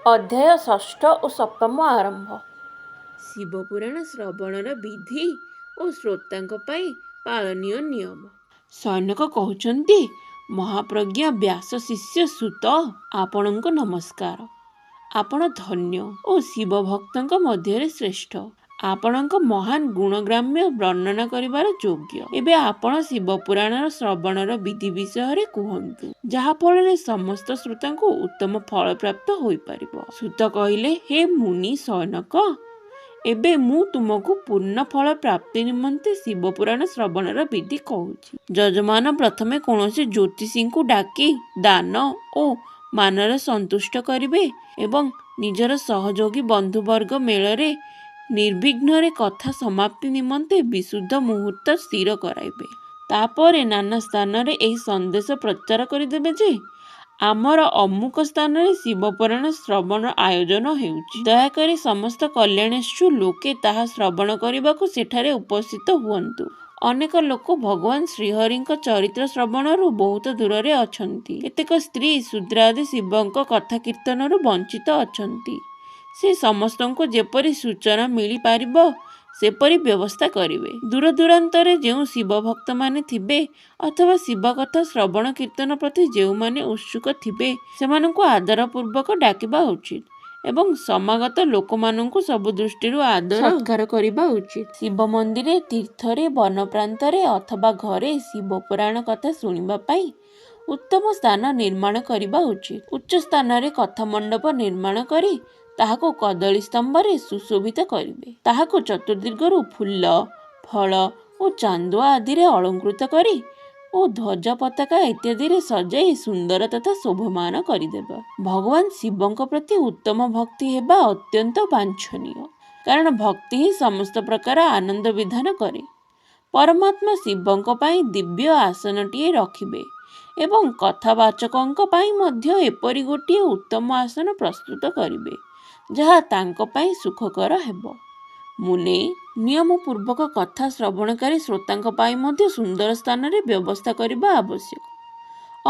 ଅଧ୍ୟାୟ ଷଷ୍ଠ ଓ ସପ୍ତମ ଆରମ୍ଭ। ଶିବପୁରାଣ ଶ୍ରବଣର ବିଧି ଓ ଶ୍ରୋତାଙ୍କ ପାଇଁ ପାଳନୀୟ ନିୟମ। ସୈନକ କହୁଛନ୍ତି, ମହାପ୍ରଜ୍ଞ ବ୍ୟାସ ଶିଷ୍ୟ ସୁତ ଆପଣଙ୍କୁ ନମସ୍କାର। ଆପଣ ଧନ୍ୟ ଓ ଶିବ ଭକ୍ତଙ୍କ ମଧ୍ୟରେ ଶ୍ରେଷ୍ଠ। ଆପଣଙ୍କ ମହାନ ଗୁଣଗ୍ରାମ୍ୟ ବର୍ଣ୍ଣନା କରିବାର ଯୋଗ୍ୟ। ଏବେ ଆପଣ ଶିବପୁରାଣର ଶ୍ରବଣର ବିଧି ବିଷୟରେ କୁହନ୍ତୁ, ଯାହାଫଳରେ ସମସ୍ତ ଶ୍ରୋତାଙ୍କୁ ଉତ୍ତମ ଫଳ ପ୍ରାପ୍ତ ହୋଇପାରିବ। ସୁତ କହିଲେ, ହେ ମୁନି ସୈନକ, ଏବେ ମୁଁ ତୁମକୁ ପୂର୍ଣ୍ଣ ଫଳ ପ୍ରାପ୍ତି ନିମନ୍ତେ ଶିବପୁରାଣ ଶ୍ରବଣର ବିଧି କହୁଛି। ଯଜମାନ ପ୍ରଥମେ କୌଣସି ଜ୍ୟୋତିଷୀଙ୍କୁ ଡାକି ଦାନ ଓ ମାନରେ ସନ୍ତୁଷ୍ଟ କରିବେ ଏବଂ ନିଜର ସହଯୋଗୀ ବନ୍ଧୁବର୍ଗ ମେଳରେ ନିର୍ବିଘ୍ନରେ କଥା ସମାପ୍ତି ନିମନ୍ତେ ବିଶୁଦ୍ଧ ମୁହୂର୍ତ୍ତ ସ୍ଥିର କରାଇବେ। ତାପରେ ନାନା ସ୍ଥାନରେ ଏହି ସନ୍ଦେଶ ପ୍ରଚାର କରିଦେବେ ଯେ ଆମର ଅମୁକ ସ୍ଥାନରେ ଶିବପୁରାଣ ଶ୍ରବଣ ଆୟୋଜନ ହେଉଛି। ଦୟାକରି ସମସ୍ତ କଲ୍ୟାଣେଚ୍ଛୁ ଲୋକେ ତାହା ଶ୍ରବଣ କରିବାକୁ ସେଠାରେ ଉପସ୍ଥିତ ହୁଅନ୍ତୁ। ଅନେକ ଲୋକ ଭଗବାନ ଶ୍ରୀହରିଙ୍କ ଚରିତ୍ର ଶ୍ରବଣରୁ ବହୁତ ଦୂରରେ ଅଛନ୍ତି। କେତେକ ସ୍ତ୍ରୀ ଶୂଦ୍ରାଦି ଶିବଙ୍କ କଥା କୀର୍ତ୍ତନରୁ ବଞ୍ଚିତ ଅଛନ୍ତି। ସେ ସମସ୍ତଙ୍କୁ ଯେପରି ସୂଚନା ମିଳିପାରିବ ସେପରି ବ୍ୟବସ୍ଥା କରିବେ। ଦୂର ଦୂରାନ୍ତରେ ଯେଉଁ ଶିବ ଭକ୍ତମାନେ ଥିବେ ଅଥବା ଶିବ କଥା ଶ୍ରବଣ କୀର୍ତ୍ତନ ପ୍ରତି ଯେଉଁମାନେ ଉତ୍ସୁକ ଥିବେ ସେମାନଙ୍କୁ ଆଦରପୂର୍ବକ ଡାକିବା ଉଚିତ ଏବଂ ସମାଗତ ଲୋକମାନଙ୍କୁ ସବୁ ଦୃଷ୍ଟିରୁ ଆଦର ସତ୍କାର କରିବା ଉଚିତ। ଶିବ ମନ୍ଦିରେ, ତୀର୍ଥରେ, ବନପ୍ରାନ୍ତରେ ଅଥବା ଘରେ ଶିବପୁରାଣ କଥା ଶୁଣିବା ପାଇଁ ଉତ୍ତମ ସ୍ଥାନ ନିର୍ମାଣ କରିବା ଉଚିତ। ଉଚ୍ଚ ସ୍ଥାନରେ କଥା ମଣ୍ଡପ ନିର୍ମାଣ କରି ତାହାକୁ କଦଳୀ ସ୍ତମ୍ଭରେ ସୁଶୋଭିତ କରିବେ। ତାହାକୁ ଚତୁର୍ଦିଗରୁ ଫୁଲ, ଫଳ ଓ ଚାନ୍ଦୁଆ ଆଦିରେ ଅଳଙ୍କୃତ କରି ଓ ଧ୍ୱଜ ପତାକା ଇତ୍ୟାଦିରେ ସଜାଇ ସୁନ୍ଦର ତଥା ଶୋଭମାନ କରିଦେବା। ଭଗବାନ ଶିବଙ୍କ ପ୍ରତି ଉତ୍ତମ ଭକ୍ତି ହେବା ଅତ୍ୟନ୍ତ ବାଞ୍ଛନୀୟ, କାରଣ ଭକ୍ତି ହିଁ ସମସ୍ତ ପ୍ରକାର ଆନନ୍ଦ ବିଧାନ କରେ। ପରମାତ୍ମା ଶିବଙ୍କ ପାଇଁ ଦିବ୍ୟ ଆସନଟିଏ ରଖିବେ ଏବଂ କଥାବାଚକଙ୍କ ପାଇଁ ମଧ୍ୟ ଏପରି ଗୋଟିଏ ଉତ୍ତମ ଆସନ ପ୍ରସ୍ତୁତ କରିବେ, ଯାହା ତାଙ୍କ ପାଇଁ ସୁଖକର ହେବ। ମୁନେ, ନିୟମ ପୂର୍ବକ କଥା ଶ୍ରବଣକାରୀ ଶ୍ରୋତାଙ୍କ ପାଇଁ ମଧ୍ୟ ସୁନ୍ଦର ସ୍ଥାନରେ ବ୍ୟବସ୍ଥା କରିବା ଆବଶ୍ୟକ।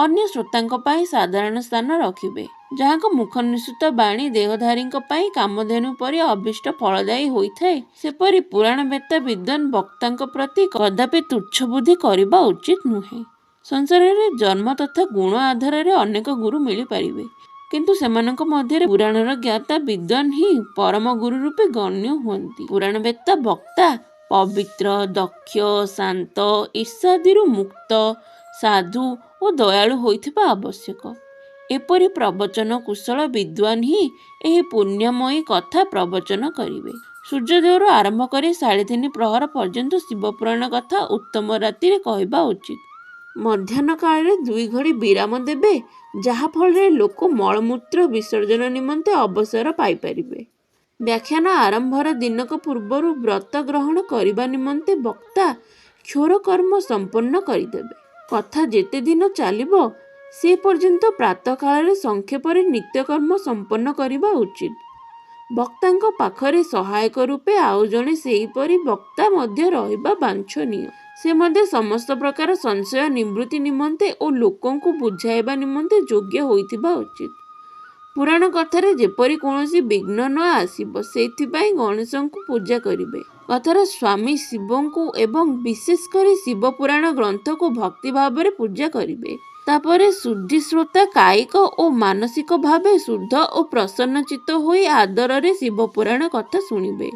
ଅନ୍ୟ ଶ୍ରୋତାଙ୍କ ପାଇଁ ସାଧାରଣ ସ୍ଥାନ ରଖିବେ। ଯାହାଙ୍କ ମୁଖ ନିଃସୃତ ବାଣୀ ଦେହଧାରୀଙ୍କ ପାଇଁ କାମଧେନୁ ପରି ଅଭୀଷ୍ଟ ଫଳଦାୟୀ ହୋଇଥାଏ, ସେପରି ପୁରାଣବେତ୍ତା ବିଦ୍ୱାନ ବକ୍ତାଙ୍କ ପ୍ରତି କଦାପି ତୁଚ୍ଛ ବୁଦ୍ଧି କରିବା ଉଚିତ ନୁହେଁ। ସଂସାରରେ ଜନ୍ମ ତଥା ଗୁଣ ଆଧାରରେ ଅନେକ ଗୁରୁ ମିଳିପାରିବେ, କିନ୍ତୁ ସେମାନଙ୍କ ମଧ୍ୟରେ ପୁରାଣର ଜ୍ଞାତା ବିଦ୍ୱାନ ହିଁ ପରମ ଗୁରୁ ରୂପେ ଗଣ୍ୟ ହୁଅନ୍ତି। ପୁରାଣବେତ୍ତା ବକ୍ତା ପବିତ୍ର, ଦକ୍ଷ, ଶାନ୍ତ, ଈର୍ଷାଦିରୁ ମୁକ୍ତ, ସାଧୁ ଓ ଦୟାଳୁ ହୋଇଥିବା ଆବଶ୍ୟକ। ଏପରି ପ୍ରବଚନ କୁଶଳ ବିଦ୍ୱାନ ହିଁ ଏହି ପୁଣ୍ୟମୟୀ କଥା ପ୍ରବଚନ କରିବେ। ସୂର୍ଯ୍ୟୋଦୟରୁ ଆରମ୍ଭ କରି 3.5 ପ୍ରହର ପର୍ଯ୍ୟନ୍ତ ଶିବପୁରାଣ କଥା ଉତ୍ତମ ରାତିରେ କହିବା ଉଚିତ। ମଧ୍ୟାହ୍ନ କାଳରେ 2 ଘଡ଼ି ବିରାମ ଦେବେ, ଯାହାଫଳରେ ଲୋକ ମଳମୂତ୍ର ବିସର୍ଜନ ନିମନ୍ତେ ଅବସର ପାଇପାରିବେ। ବ୍ୟାଖ୍ୟାନ ଆରମ୍ଭର ଦିନକ ପୂର୍ବରୁ ବ୍ରତ ଗ୍ରହଣ କରିବା ନିମନ୍ତେ ବକ୍ତା କ୍ଷୌର କର୍ମ ସମ୍ପନ୍ନ କରିଦେବେ। କଥା ଯେତେ ଦିନ ଚାଲିବ ସେ ପର୍ଯ୍ୟନ୍ତ ପ୍ରାତଃକାଳରେ ସଂକ୍ଷେପରେ ନିତ୍ୟକର୍ମ ସମ୍ପନ୍ନ କରିବା ଉଚିତ। ବକ୍ତାଙ୍କ ପାଖରେ ସହାୟକ ରୂପେ ଆଉ ଜଣେ ସେହିପରି ବକ୍ତା ମଧ୍ୟ ରହିବା ବାଞ୍ଛନୀୟ। ସେ ମଧ୍ୟ ସମସ୍ତ ପ୍ରକାର ସଂଶୟ ନିବୃତ୍ତି ନିମନ୍ତେ ଓ ଲୋକଙ୍କୁ ବୁଝାଇବା ନିମନ୍ତେ ଯୋଗ୍ୟ ହୋଇଥିବା ଉଚିତ। ପୁରାଣ କଥାରେ ଯେପରି କୌଣସି ବିଘ୍ନ ନ ଆସିବ ସେଥିପାଇଁ ଗଣେଶଙ୍କୁ ପୂଜା କରିବେ। କଥାର ସ୍ୱାମୀ ଶିବଙ୍କୁ ଏବଂ ବିଶେଷ କରି ଶିବପୁରାଣ ଗ୍ରନ୍ଥକୁ ଭକ୍ତି ଭାବରେ ପୂଜା କରିବେ। ତାପରେ ଶୁଦ୍ଧି ଶ୍ରୋତା କାୟିକ ଓ ମାନସିକ ଭାବେ ଶୁଦ୍ଧ ଓ ପ୍ରସନ୍ନଚିତ୍ତ ହୋଇ ଆଦରରେ ଶିବପୁରାଣ କଥା ଶୁଣିବେ।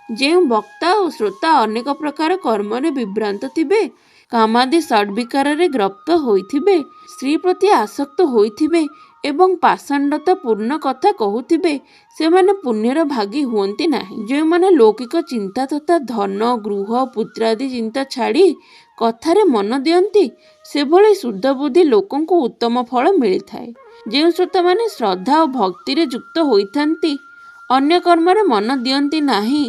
ଯେଉଁ ବକ୍ତା ଓ ଶ୍ରୋତା ଅନେକ ପ୍ରକାର କର୍ମରେ ବିଭ୍ରାନ୍ତ ଥିବେ, କାମାଦି ଷଡ଼୍ବିକାରରେ ଗ୍ରସ୍ତ ହୋଇଥିବେ, ସ୍ତ୍ରୀ ପ୍ରତି ଆସକ୍ତ ହୋଇଥିବେ ଏବଂ ପାଷଣ୍ଡତା ପୂର୍ଣ୍ଣ କଥା କହୁଥିବେ, ସେମାନେ ପୁଣ୍ୟର ଭାଗୀ ହୁଅନ୍ତି ନାହିଁ। ଯେଉଁମାନେ ଲୌକିକ ଚିନ୍ତା ତଥା ଧନ, ଗୃହ, ପୁତ୍ରାଦି ଚିନ୍ତା ଛାଡ଼ି କଥାରେ ମନ ଦିଅନ୍ତି, ସେଭଳି ଶୁଦ୍ଧବୁଦ୍ଧି ଲୋକଙ୍କୁ ଉତ୍ତମ ଫଳ ମିଳିଥାଏ। ଯେଉଁ ଶ୍ରୋତାମାନେ ଶ୍ରଦ୍ଧା ଓ ଭକ୍ତିରେ ଯୁକ୍ତ ହୋଇଥାନ୍ତି, ଅନ୍ୟ କର୍ମରେ ମନ ଦିଅନ୍ତି ନାହିଁ,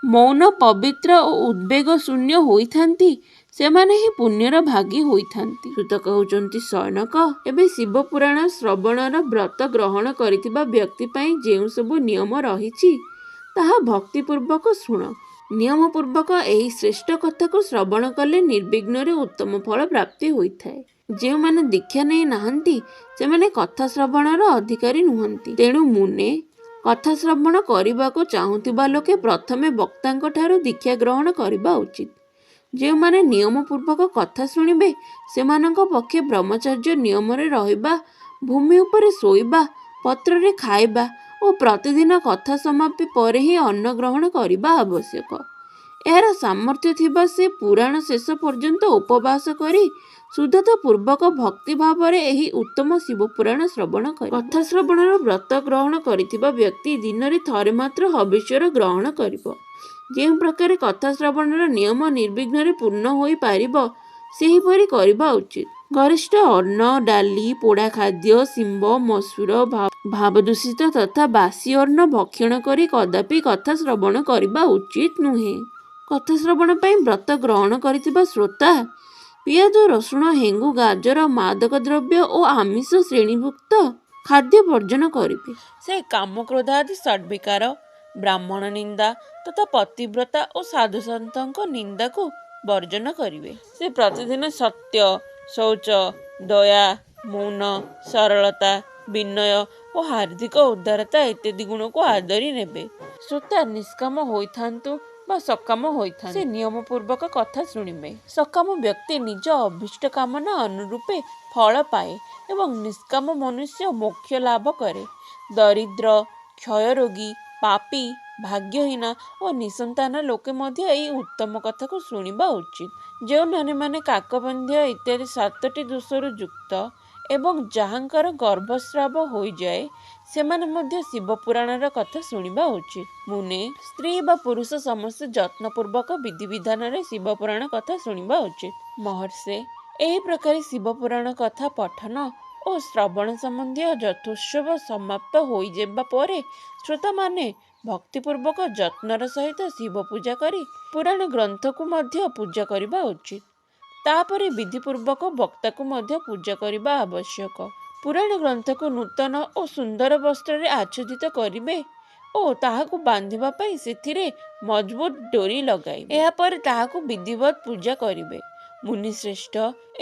ମୌନ, ପବିତ୍ର ଓ ଉଦ୍ବେଗ ଶୂନ୍ୟ ହୋଇଥାନ୍ତି, ସେମାନେ ହିଁ ପୁଣ୍ୟର ଭାଗୀ ହୋଇଥାନ୍ତି। ସୁତ କହୁଛନ୍ତି, ସୈନକ, ଏବେ ଶିବପୁରାଣ ଶ୍ରବଣର ବ୍ରତ ଗ୍ରହଣ କରିଥିବା ବ୍ୟକ୍ତି ପାଇଁ ଯେଉଁ ସବୁ ନିୟମ ରହିଛି ତାହା ଭକ୍ତିପୂର୍ବକ ଶୁଣ। ନିୟମ ପୂର୍ବକ ଏହି ଶ୍ରେଷ୍ଠ କଥାକୁ ଶ୍ରବଣ କଲେ ନିର୍ବିଘ୍ନରେ ଉତ୍ତମ ଫଳ ପ୍ରାପ୍ତି ହୋଇଥାଏ। ଯେଉଁମାନେ ଦୀକ୍ଷା ନେଇ ନାହାନ୍ତି ସେମାନେ କଥା ଶ୍ରବଣର ଅଧିକାରୀ ନୁହନ୍ତି। ତେଣୁ ମୁନେ, କଥା ଶ୍ରବଣ କରିବାକୁ ଚାହୁଁଥିବା ଲୋକେ ପ୍ରଥମେ ବକ୍ତାଙ୍କ ଠାରୁ ଦୀକ୍ଷା ଗ୍ରହଣ କରିବା ଉଚିତ। ଯେଉଁମାନେ ନିୟମପୂର୍ବକ କଥା ଶୁଣିବେ ସେମାନଙ୍କ ପକ୍ଷେ ବ୍ରହ୍ମଚର୍ଯ୍ୟ ନିୟମରେ ରହିବା, ଭୂମି ଉପରେ ଶୋଇବା, ପତ୍ରରେ ଖାଇବା ଓ ପ୍ରତିଦିନ କଥା ସମାପ୍ତି ପରେ ହିଁ ଅନ୍ନ ଗ୍ରହଣ କରିବା ଆବଶ୍ୟକ। ଏହାର ସାମର୍ଥ୍ୟ ଥିବା ସେ ପୁରାଣ ଶେଷ ପର୍ଯ୍ୟନ୍ତ ଉପବାସ କରି ଶୁଦ୍ଧତା ପୂର୍ବକ ଭକ୍ତି ଭାବରେ ଏହି ଉତ୍ତମ ଶିବ ପୁରାଣ ଶ୍ରବଣ କରେ। କଥା ଶ୍ରବଣର ବ୍ରତ ଗ୍ରହଣ କରିଥିବା ବ୍ୟକ୍ତି ଦିନରେ ଥରେ ମାତ୍ର ହବିଷ୍ୟର ଗ୍ରହଣ କରିବ। ଯେଉଁ ପ୍ରକାର କଥା ଶ୍ରବଣର ନିୟମ ନିର୍ବିଘ୍ନରେ ପୂର୍ଣ୍ଣ ହୋଇପାରିବ ସେହିପରି କରିବା ଉଚିତ। ଗରିଷ୍ଠ ଅନ୍ନ, ଡାଲି, ପୋଡ଼ା ଖାଦ୍ୟ, ଶିମ୍ବ, ମସୁର, ଭାବଦୂଷିତ ତଥା ବାସି ଅନ୍ନ ଭକ୍ଷଣ କରି କଦାପି କଥା ଶ୍ରବଣ କରିବା ଉଚିତ ନୁହେଁ। କଥା ଶ୍ରବଣ ପାଇଁ ବ୍ରତ ଗ୍ରହଣ କରିଥିବା ଶ୍ରୋତା ପିଆଜ, ରସୁଣ, ହେଙ୍ଗୁ, ଗାଜର, ମାଦକ ଦ୍ରବ୍ୟ ଓ ଆମିଷ ଶ୍ରେଣୀଭୁକ୍ତ ଖାଦ୍ୟ ବର୍ଜନ କରିବେ। ସେ କାମକ୍ରୋଧ ଆଦି ଷଡ଼୍ବିକାର, ବ୍ରାହ୍ମଣ ନିନ୍ଦା ତଥା ପତିବ୍ରତା ଓ ସାଧୁସନ୍ଥଙ୍କ ନିନ୍ଦାକୁ ବର୍ଜନ କରିବେ। ସେ ପ୍ରତିଦିନ ସତ୍ୟ, ଶୌଚ, ଦୟା, ମୌନ, ସରଳତା, ବିନୟ ଓ ହାର୍ଦ୍ଦିକ ଉଦାରତା ଇତ୍ୟାଦି ଗୁଣକୁ ଆଦରି ନେବେ। ଶ୍ରୋତା ନିଷ୍କାମ ହୋଇଥାନ୍ତୁ ବା ସକାମ ହୋଇଥାନ୍ତୁ, ସେ ନିୟମପୂର୍ବକ କଥା ଶୁଣିବେ। ସକାମ ବ୍ୟକ୍ତି ନିଜ ଅଭୀଷ୍ଟ କାମନା ଅନୁରୂପେ ଫଳ ପାଏ ଏବଂ ନିଷ୍କାମ ମନୁଷ୍ୟ ମୋକ୍ଷ ଲାଭ କରେ। ଦରିଦ୍ର, କ୍ଷୟରୋଗୀ, ପାପୀ, ଭାଗ୍ୟହୀନ ଓ ନିଃସନ୍ତାନ ଲୋକେ ମଧ୍ୟ ଏହି ଉତ୍ତମ କଥାକୁ ଶୁଣିବା ଉଚିତ। ଯେଉଁ ନାରୀମାନେ କାକବନ୍ଧ୍ୟ ଇତ୍ୟାଦି 7ଟି ଦୋଷରୁ ଯୁକ୍ତ ଏବଂ ଯାହାଙ୍କର ଗର୍ଭସ୍ରାବ ହୋଇଯାଏ ସେମାନେ ମଧ୍ୟ ଶିବ ପୁରାଣର କଥା ଶୁଣିବା ଉଚିତ। ମୁନେ, ସ୍ତ୍ରୀ ବା ପୁରୁଷ ସମସ୍ତେ ଯତ୍ନପୂର୍ବକ ବିଧିବିଧାନରେ ଶିବ ପୁରାଣ କଥା ଶୁଣିବା ଉଚିତ। ମହର୍ଷେ, ଏହି ପ୍ରକାର ଶିବ ପୁରାଣ କଥା ପଠନ ଓ ଶ୍ରବଣ ସମ୍ବନ୍ଧୀୟ ଯଥୋତ୍ସବ ସମାପ୍ତ ହୋଇଯିବା ପରେ ଶ୍ରୋତାମାନେ ଭକ୍ତିପୂର୍ବକ ଯତ୍ନର ସହିତ ଶିବ ପୂଜା କରି ପୁରାଣ ଗ୍ରନ୍ଥକୁ ମଧ୍ୟ ପୂଜା କରିବା ଉଚିତ। ତାପରେ ବିଧିପୂର୍ବକ ବକ୍ତାକୁ ମଧ୍ୟ ପୂଜା କରିବା ଆବଶ୍ୟକ। ପୁରାଣ ଗ୍ରନ୍ଥକୁ ନୂତନ ଓ ସୁନ୍ଦର ବସ୍ତ୍ରରେ ଆଚ୍ଛାଦିତ କରିବେ ଓ ତାହାକୁ ବାନ୍ଧିବା ପାଇଁ ସେଥିରେ ମଜବୁତ ଡୋରି ଲଗାଇବେ। ଏହାପରେ ତାହାକୁ ବିଧିବତ ପୂଜା କରିବେ। ମୁନିଶ୍ରେଷ୍ଠ,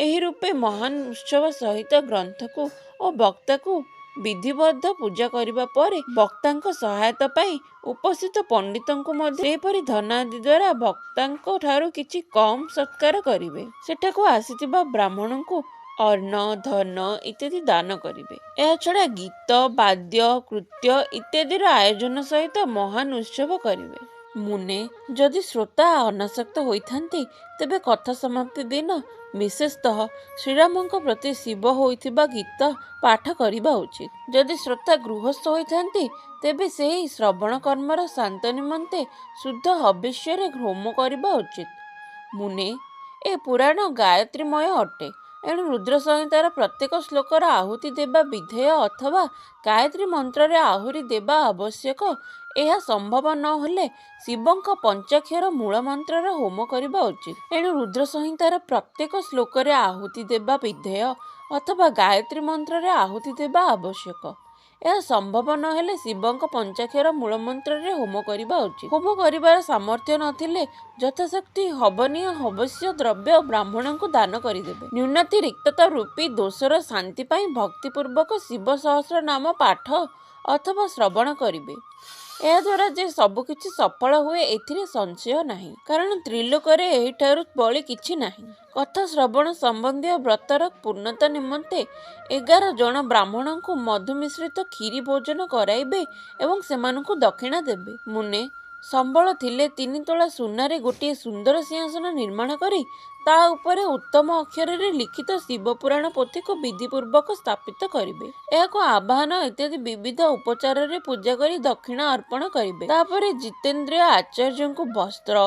ଏହି ରୂପେ ମହାନ ଉତ୍ସବ ସହିତ ଗ୍ରନ୍ଥକୁ ଓ ବକ୍ତାକୁ ବିଧିବଦ୍ଧ ପୂଜା କରିବା ପରେ ବକ୍ତାଙ୍କ ସହାୟତା ପାଇଁ ଉପସ୍ଥିତ ପଣ୍ଡିତଙ୍କୁ ମଧ୍ୟ ସେହିପରି ଧନ ଆଦି ଦ୍ୱାରା ବକ୍ତାଙ୍କ ଠାରୁ କିଛି କମ୍ ସତ୍କାର କରିବେ। ସେଠାକୁ ଆସିଥିବା ବ୍ରାହ୍ମଣଙ୍କୁ ଅନ୍ନ, ଧନ ଇତ୍ୟାଦି ଦାନ କରିବେ। ଏହାଛଡ଼ା ଗୀତ, ବାଦ୍ୟ, କୃତ୍ୟ ଇତ୍ୟାଦିର ଆୟୋଜନ ସହିତ ମହାନ ଉତ୍ସବ କରିବେ। ମୁନେ, ଯଦି ଶ୍ରୋତା ଅନାସକ୍ତ ହୋଇଥାନ୍ତି ତେବେ କଥା ସମାପ୍ତି ଦିନ ବିଶେଷତଃ ଶ୍ରୀରାମଙ୍କ ପ୍ରତି ଶିବ ହୋଇଥିବା ଗୀତ ପାଠ କରିବା ଉଚିତ। ଯଦି ଶ୍ରୋତା ଗୃହସ୍ଥ ହୋଇଥାନ୍ତି ତେବେ ସେହି ଶ୍ରବଣ କର୍ମର ଶାନ୍ତ ନିମନ୍ତେ ଶୁଦ୍ଧ ହବିଷ୍ୟରେ ହୋମ କରିବା ଉଚିତ। ମୁନେ, ଏ ପୁରାଣ ଗାୟତ୍ରୀମୟ ଅଟେ। ଏଣୁ ରୁଦ୍ର ସଂହିତାର ପ୍ରତ୍ୟେକ ଶ୍ଲୋକର ଆହୁତି ଦେବା ବିଧେୟ ଅଥବା ଗାୟତ୍ରୀ ମନ୍ତ୍ରରେ ଆହୁରି ଦେବା ଆବଶ୍ୟକ। ଏହା ସମ୍ଭବ ନ ହେଲେ ଶିବଙ୍କ ପଞ୍ଚାକ୍ଷର ମୂଳ ମନ୍ତ୍ରର ହୋମ କରିବା ଉଚିତ। ଏଣୁ ରୁଦ୍ର ସଂହିତାର ପ୍ରତ୍ୟେକ ଶ୍ଲୋକରେ ଆହୁତି ଦେବା ବିଧେୟ ଅଥବା ଗାୟତ୍ରୀ ମନ୍ତ୍ରରେ ଆହୁତି ଦେବା ଆବଶ୍ୟକ। ଏହା ସମ୍ଭବ ନ ହେଲେ ଶିବଙ୍କ ପଞ୍ଚାକ୍ଷର ମୂଳମନ୍ତ୍ରରେ ହୋମ କରିବା ଉଚିତ। ହୋମ କରିବାର ସାମର୍ଥ୍ୟ ନଥିଲେ ଯଥାଶକ୍ତି ହବନୀୟ ହବସ୍ୟ ଦ୍ରବ୍ୟ ବ୍ରାହ୍ମଣଙ୍କୁ ଦାନ କରିଦେବେ। ନ୍ୟୁନତି ରିକ୍ତତା ରୂପୀ ଦୋଷର ଶାନ୍ତି ପାଇଁ ଭକ୍ତିପୂର୍ବକ ଶିବ ସହସ୍ର ନାମ ପାଠ ଅଥବା ଶ୍ରବଣ କରିବେ। ଏହାଦ୍ୱାରା ଯେ ସବୁକିଛି ସଫଳ ହୁଏ ଏଥିରେ ସଂଶୟ ନାହିଁ, କାରଣ ତ୍ରିଲୋକରେ ଏହିଠାରୁ ବଳି କିଛି ନାହିଁ। କଥା ଶ୍ରବଣ ସମ୍ବନ୍ଧୀୟ ବ୍ରତର ପୂର୍ଣ୍ଣତା ନିମନ୍ତେ 11 ଜଣ ବ୍ରାହ୍ମଣଙ୍କୁ ମଧୁ ମିଶ୍ରିତ କ୍ଷୀରି ଭୋଜନ କରାଇବେ ଏବଂ ସେମାନଙ୍କୁ ଦକ୍ଷିଣା ଦେବେ। ମୁନେ, ସମ୍ବଳ ଥିଲେ 3 ତୋଳା ସୁନାରେ ଗୋଟିଏ ସୁନ୍ଦର ସିଂହାସନ ନିର୍ମାଣ କରି ତା ଉପରେ ଉତ୍ତମ ଅକ୍ଷରରେ ଲିଖିତ ଶିବ ପୁରାଣ ପୋଥିକୁ ବିଧିପୂର୍ବକ ସ୍ଥାପିତ କରିବେ। ଏହାକୁ ଆବାହନ ଇତ୍ୟାଦି ବିବିଧ ଉପଚାରରେ ପୂଜା କରି ଦକ୍ଷିଣା ଅର୍ପଣ କରିବେ। ତାପରେ ଜିତେନ୍ଦ୍ରିୟ ଆଚାର୍ଯ୍ୟଙ୍କୁ ବସ୍ତ୍ର,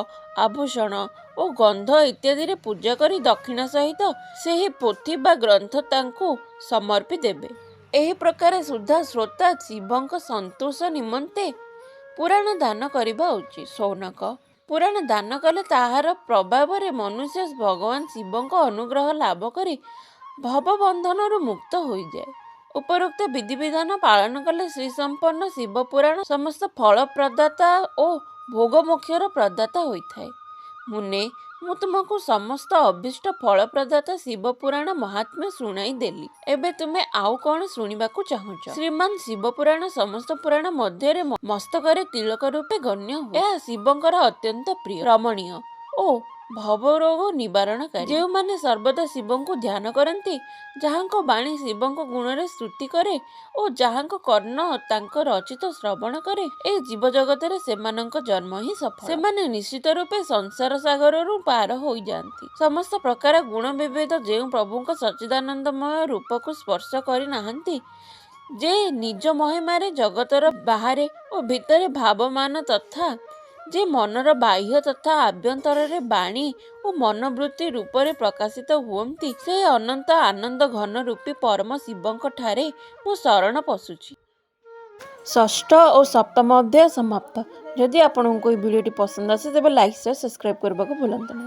ଆଭୂଷଣ ଓ ଗନ୍ଧ ଇତ୍ୟାଦିରେ ପୂଜା କରି ଦକ୍ଷିଣା ସହିତ ସେହି ପୋଥି ବା ଗ୍ରନ୍ଥ ତାଙ୍କୁ ସମର୍ପି ଦେବେ। ଏହି ପ୍ରକାର ସୁଦ୍ଧା ଶ୍ରୋତା ଶିବଙ୍କ ସନ୍ତୋଷ ନିମନ୍ତେ ପୁରାଣ ଦାନ କରିବା ଉଚିତ। ଶୌନକ, ପୁରାଣ ଦାନ କଲେ ତାହାର ପ୍ରଭାବରେ ମନୁଷ୍ୟ ଭଗବାନ ଶିବଙ୍କ ଅନୁଗ୍ରହ ଲାଭ କରି ଭବବନ୍ଧନରୁ ମୁକ୍ତ ହୋଇଯାଏ। ଉପରୋକ୍ତ ବିଧିବିଧାନ ପାଳନ କଲେ ଶ୍ରୀସମ୍ପନ୍ନ ଶିବ ପୁରାଣ ସମସ୍ତ ଫଳ ପ୍ରଦାତା ଓ ଭୋଗ ମୋକ୍ଷର ପ୍ରଦାତା ହୋଇଥାଏ। ମୁନେ, ମୁଁ ତୁମକୁ ସମସ୍ତ ଅଭୀଷ୍ଟ ଫଳପ୍ରଦାତା ଶିବ ପୁରାଣ ମହାତ୍ମ୍ୟ ଶୁଣାଇ ଦେଲି। ଏବେ ତୁମେ ଆଉ କଣ ଶୁଣିବାକୁ ଚାହୁଁଛ? ଶ୍ରୀମାନ ଶିବ ପୁରାଣ ସମସ୍ତ ପୁରାଣ ମଧ୍ୟରେ ମସ୍ତକରେ ତିଳକ ରୂପେ ଗଣ୍ୟ ହୁଏ। ଏହା ଶିବଙ୍କର ଅତ୍ୟନ୍ତ ପ୍ରିୟ, ରମଣୀୟ ଓ ଭବରୋଗ ନିବାରଣକାରୀ। ଯେଉଁମାନେ ସର୍ବଦା ଶିବଙ୍କୁ ଧ୍ୟାନ କରନ୍ତି, ଯାହାଙ୍କ ବାଣୀ ଶିବଙ୍କ ଗୁଣରେ ସ୍ତୁତି କରେ ଓ ଯାହାଙ୍କ କର୍ଣ୍ଣ ତାଙ୍କ ରଚିତ ଶ୍ରବଣ କରେ, ଏ ଜୀବଜଗତରେ ସେମାନଙ୍କ ଜନ୍ମ ହିଁ ସଫଳ। ସେମାନେ ନିଶ୍ଚିତ ରୂପେ ସଂସାର ସାଗରରୁ ପାର ହୋଇଯାଆନ୍ତି। ସମସ୍ତ ପ୍ରକାର ଗୁଣ ବିଭେଦ ଯେଉଁ ପ୍ରଭୁଙ୍କ ସଚ୍ଚିଦାନନ୍ଦମୟ ରୂପକୁ ସ୍ପର୍ଶ କରିନାହାନ୍ତି, ଯେ ନିଜ ମହିମାରେ ଜଗତର ବାହାରେ ଓ ଭିତରେ ଭାବମାନ ତଥା ଯେ ମନର ବାହ୍ୟ ତଥା ଆଭ୍ୟନ୍ତରରେ ବାଣୀ ଓ ମନୋବୃତ୍ତି ରୂପରେ ପ୍ରକାଶିତ ହୁଅନ୍ତି, ସେ ଅନନ୍ତ ଆନନ୍ଦ ଘନ ରୂପୀ ପରମ ଶିବଙ୍କ ଠାରେ ମୁଁ ଶରଣ ପଶୁଛି। ଷଷ୍ଠ ଓ ସପ୍ତମ ଅଧ୍ୟାୟ ସମାପ୍ତ। ଯଦି ଆପଣଙ୍କୁ ଏହି ଭିଡ଼ିଓଟି ପସନ୍ଦ ଆସେ ତେବେ ଲାଇକ୍, ସେୟାର, ସବସ୍କ୍ରାଇବ୍ କରିବାକୁ ଭୁଲନ୍ତୁ ନାହିଁ।